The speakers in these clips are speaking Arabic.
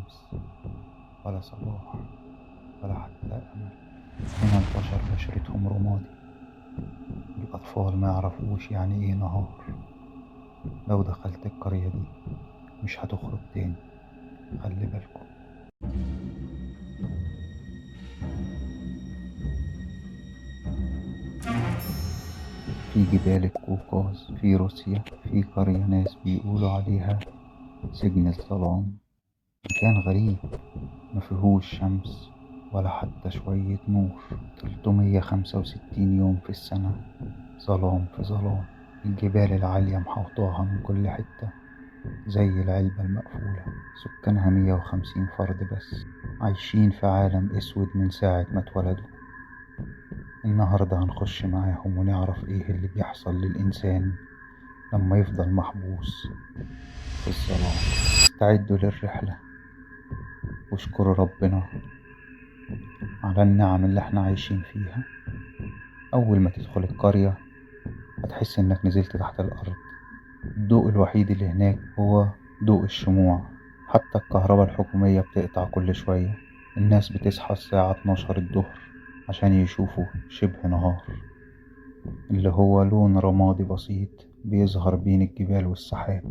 شمس ولا صباح ولا حتى أمل. هنا البشر بشرتهم رمادي، الأطفال ما يعرفوش يعني إيه نهار. لو دخلت القرية دي مش هتخرج تاني، خلي بالكم. في جبال القوقاز في روسيا في قرية ناس بيقولوا عليها سجن الظلام. مكان غريب مفيهوش شمس ولا حتى شوية نور. 365 يوم في السنة، ظلام في ظلام. الجبال العالية محوطاها من كل حتة زي العلبة المقفولة. سكانها 150 فرد بس، عايشين في عالم اسود من ساعة ما اتولدوا. النهاردة هنخش معاهم ونعرف ايه اللي بيحصل للإنسان لما يفضل محبوس في الظلام. استعدوا للرحلة واشكروا ربنا على النعم اللي احنا عايشين فيها. أول ما تدخل القرية هتحس إنك نزلت تحت الأرض. الضوء الوحيد اللي هناك هو ضوء الشموع، حتى الكهرباء الحكومية بتقطع كل شوية. الناس بتصحى الساعة 12 الظهر عشان يشوفوا شبه نهار، اللي هو لون رمادي بسيط بيظهر بين الجبال والسحاب.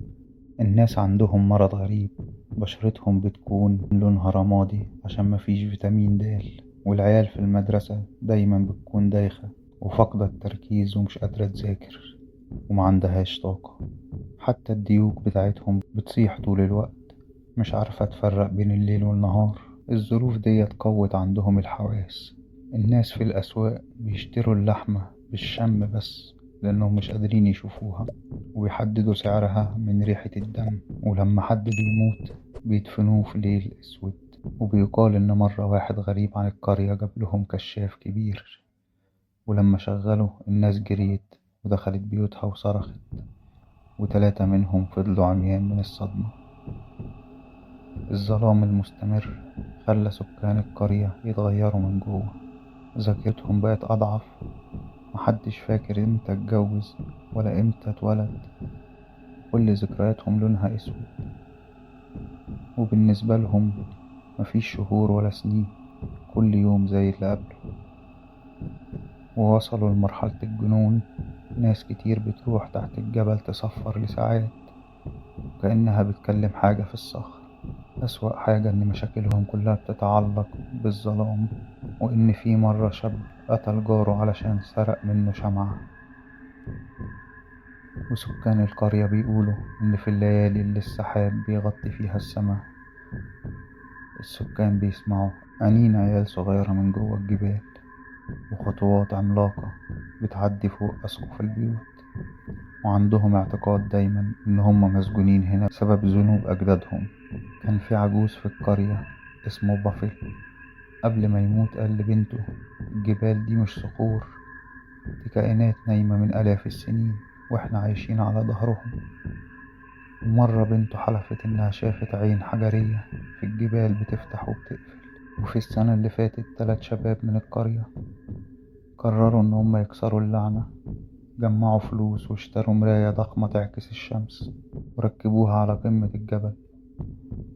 الناس عندهم مرض غريب، بشرتهم بتكون لونها رمادي عشان مفيش فيتامين د. والعيال في المدرسة دايما بتكون دايخة وفاقدة التركيز ومش قادرة تذاكر ومعندهاش طاقة. حتى الديوك بتاعتهم بتصيح طول الوقت، مش عارفة تفرق بين الليل والنهار. الظروف دي قوت عندهم الحواس. الناس في الأسواق بيشتروا اللحمة بالشم بس، لأنهم مش قادرين يشوفوها، وبيحددوا سعرها من ريحة الدم. ولما حد بيموت بيدفنوه في ليل أسود. وبيقال إن مرة واحد غريب عن القرية جاب لهم كشاف كبير، ولما شغله الناس جريت ودخلت بيوتها وصرخت، و3 منهم فضلوا عميان من الصدمة. الظلام المستمر خلى سكان القرية يتغيروا من جوه. ذاكرتهم بقت أضعف، محدش فاكر امتى اتجوز ولا امتى اتولد. كل ذكرياتهم لونها اسود، وبالنسبة لهم مفيش شهور ولا سنين، كل يوم زي اللي قبله. ووصلوا لمرحلة الجنون. ناس كتير بتروح تحت الجبل تصفر لساعات كأنها بتكلم حاجة في الصخر. أسوأ حاجة إن مشاكلهم كلها بتتعلق بالظلام، وإن في مرة شاب قتل جاره علشان سرق منه شمعة. وسكان القرية بيقولوا إن في الليالي اللي السحاب بيغطي فيها السماء، السكان بيسمعوا أنين عيال صغيرة من جوه الجبال، وخطوات عملاقة بتعدي فوق أسقف البيوت. وعندهم اعتقاد دايما إن هم مسجونين هنا بسبب ذنوب أجدادهم. كان في عجوز في القرية اسمه بافل، قبل ما يموت قال لبنته: الجبال دي مش صخور، دي كائنات نايمة من آلاف السنين وإحنا عايشين على ظهرهم. ومرة بنته حلفت إنها شافت عين حجرية في الجبال بتفتح وبتقفل. وفي السنة اللي فاتت 3 شباب من القرية قرروا إن هم يكسروا اللعنة. جمعوا فلوس واشتروا مراية ضخمة تعكس الشمس وركبوها على قمة الجبل،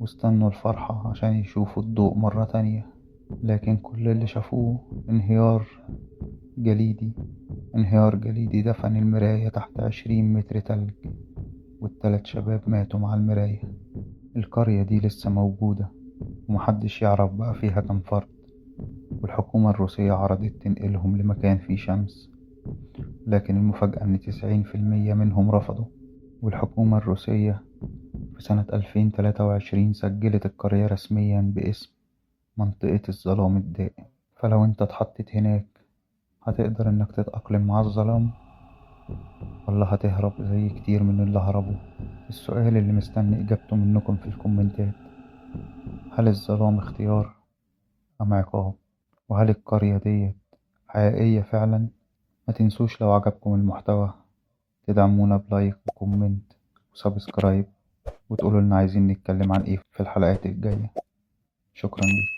واستنوا الفرحة عشان يشوفوا الضوء مرة تانية. لكن كل اللي شافوه جليدي انهيار جليدي دفن المراية تحت 20 متر تلج، وال3 شباب ماتوا مع المراية. القرية دي لسه موجودة ومحدش يعرف بقى فيها كم فرد. والحكومة الروسية عرضت تنقلهم لمكان فيه شمس، لكن المفاجأة إن 90% منهم رفضوا. والحكومة الروسية في سنة 2023 سجلت القرية رسميا باسم منطقة الظلام الدائم. فلو انت اتحطيت هناك، هتقدر انك تتأقلم مع الظلام ولا هتهرب زي كتير من اللي هربوا؟ السؤال اللي مستني اجابته منكم في الكومنتات. هل الظلام اختيار ام عقاب؟ وهل القرية ديت حقيقية فعلا؟ ما تنسوش لو عجبكم المحتوى تدعمونا بلايك وكومنت وسبسكرايب، وتقولوا لنا عايزين نتكلم عن ايه في الحلقات الجاية. شكرا لكم.